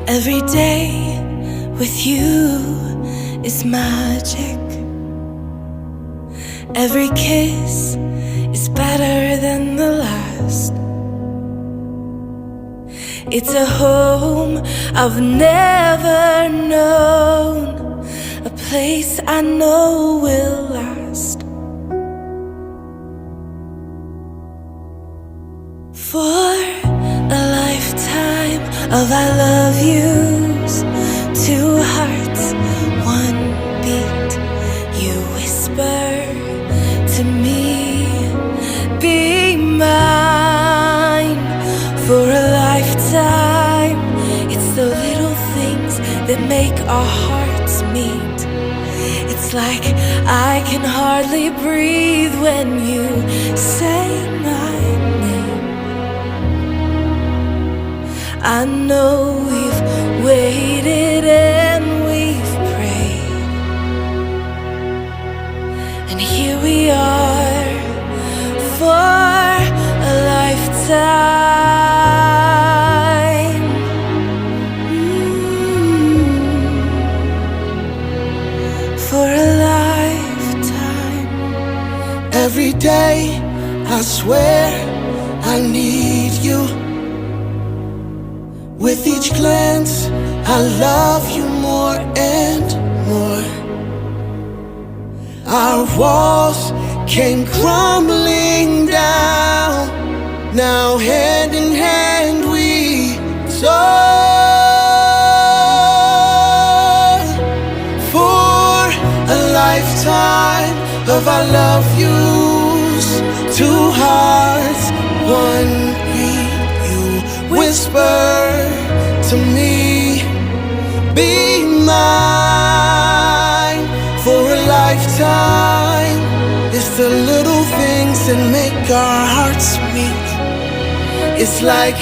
Every day with you is magic. Every kiss is better than the last. It's a home I've never known, a place I know will last. For a lifetime of I love yous, two hearts, one beat. You whisper to me, be mine. For a lifetime, it's the little things that make our hearts meet. It's like I can hardly breathe when you say my name. I know we've waited and we've prayed, and here we are for a lifetime. For a lifetime. Every day I swear I need you. With each glance, I love you more and more. Our walls came crumbling down. Now hand in hand we soar. For a lifetime of I love yous, two hearts, one beat. You whisper to me, be mine. For a lifetime, it's the little things that make our hearts meet. It's like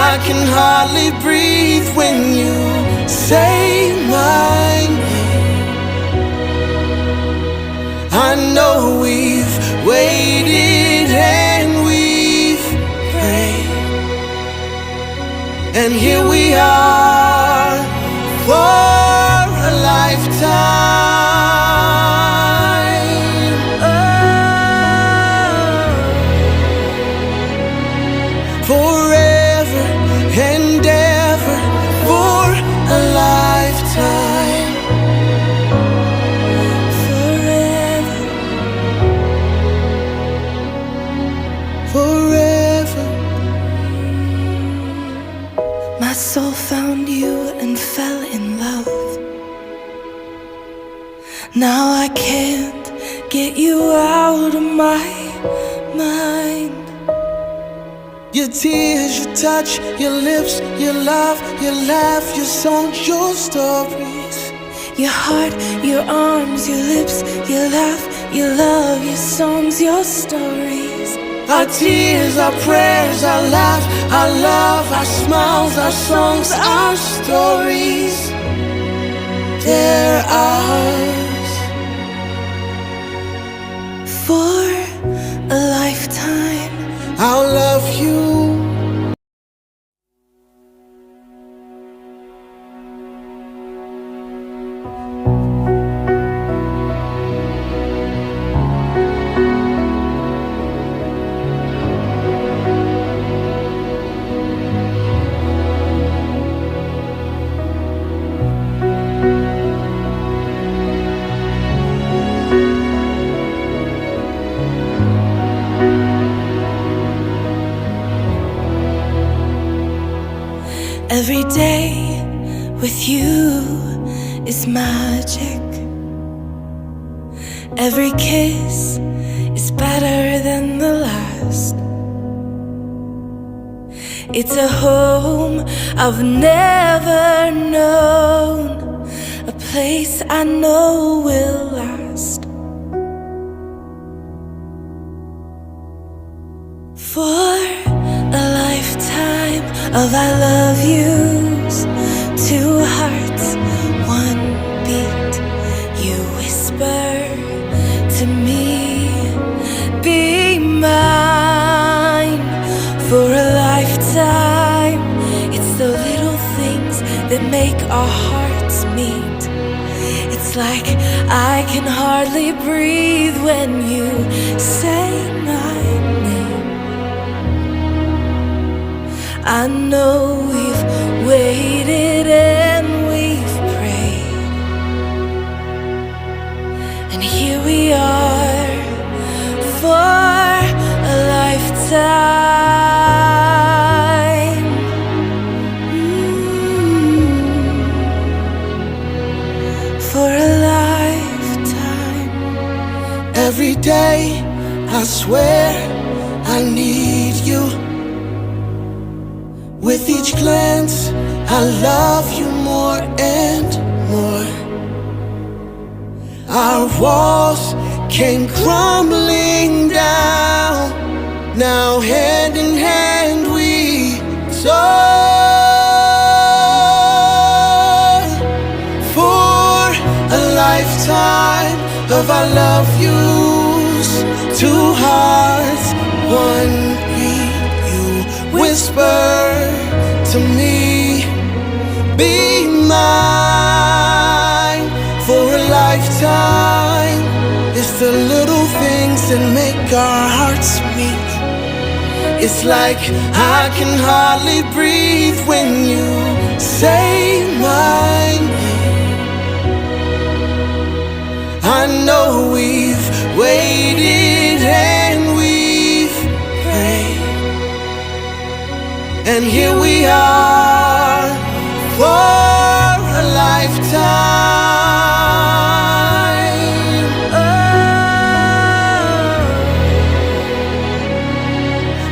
I can hardly breathe when you say my name. I know we've waited and we've prayed, and here we are for a lifetime. Forever and ever for a lifetime. Forever. Forever. My soul found you and fell in love. Now I can't get you out of my mind. Your tears, your touch, your lips, your love, your laugh, your songs, your stories. Your heart, your arms, your lips, your laugh, your love, your songs, your stories. Our tears, our prayers, our laugh, our love, our smiles, our songs, our stories. They're ours. For a lifetime, I'll love you. every day with you is magic. Every kiss is better than the last. It's a home I've never known, a place I know will last. For a lifetime of I love yous, two hearts, one beat. You whisper to me, be mine. For a lifetime, it's the little things that make our hearts meet. It's like I can hardly breathe when you say my name. I know we've waited and we've prayed, and here we are for a lifetime. For a lifetime. Every day I swear I need you. With each glance I love you more and more. Our walls came crumbling down. Now hand in hand we soar. For a lifetime of I love yous, two hearts, one beat. You whisper to me, be mine. For a lifetime. It's the little things that make our hearts meet. It's like I can hardly breathe when you say my name. I know we've waited and we've prayed, and here we are for a lifetime.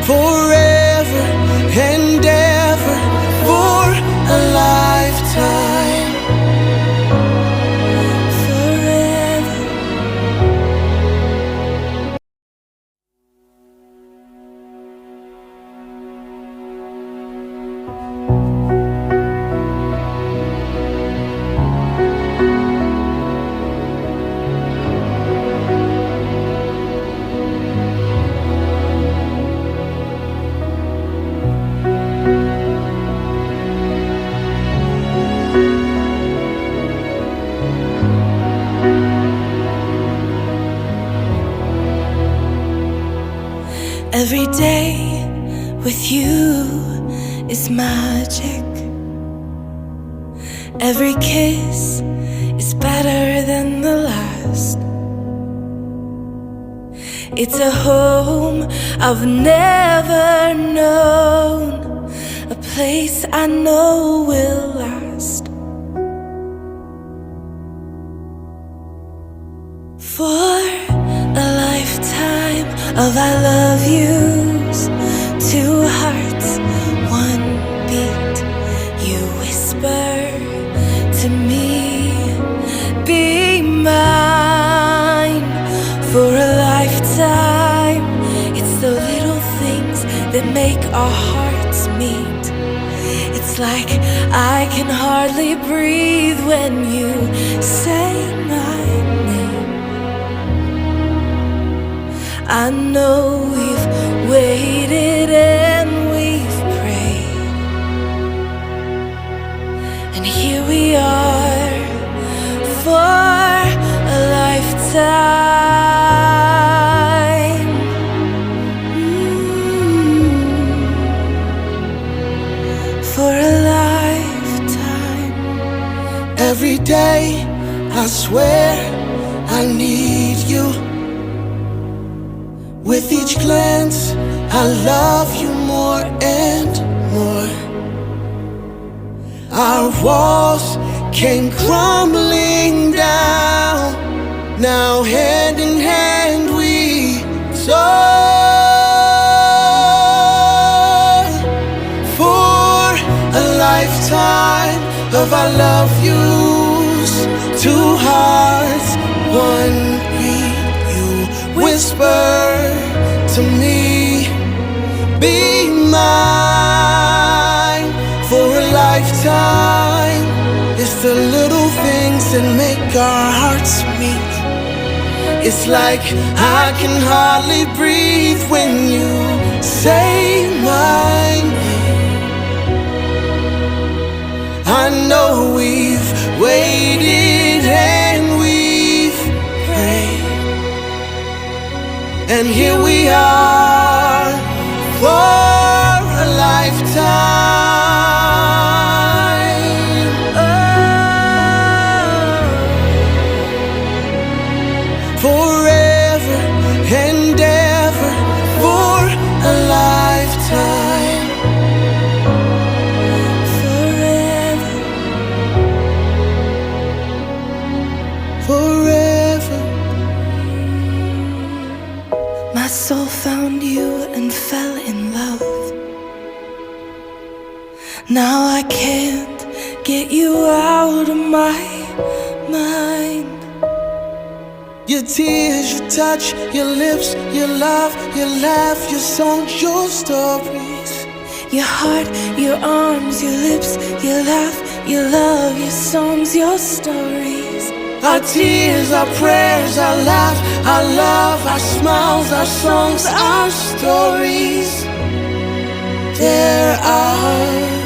Forever and ever for a lifetime. Forever. Every day with you is magic. Every kiss is better than the last. It's a home I've never known, a place I know will last. For a lifetime of I love yous, two hearts, one beat. You whisper to me, be mine. For a lifetime. It's the little things that make our hearts meet. It's like I can hardly breathe when you say my name. I know we've waited and we've prayed, and here we are for a lifetime. For a lifetime. Every day I swear I need you. With each glance, I love you more and more. Our walls came crumbling down. Now hand in hand we soar. For a lifetime of I love yous, two hearts, one beat. You whisper to me, be mine. For a lifetime. It's the little things that make our hearts meet. It's like I can hardly breathe when you say my name. I I know we've waited and we've prayed, and here we are for a lifetime. Forever and ever for a lifetime. Forever. Forever. My soul found you and fell in love. Now I can't get you out of my mind. Your tears, your touch, your lips, your love, your laugh, your songs, your stories. Your heart, your arms, your lips, your laugh, your love, your songs, your stories. Our tears, our prayers, our laugh, our love, our smiles, our songs, our stories. They're ours.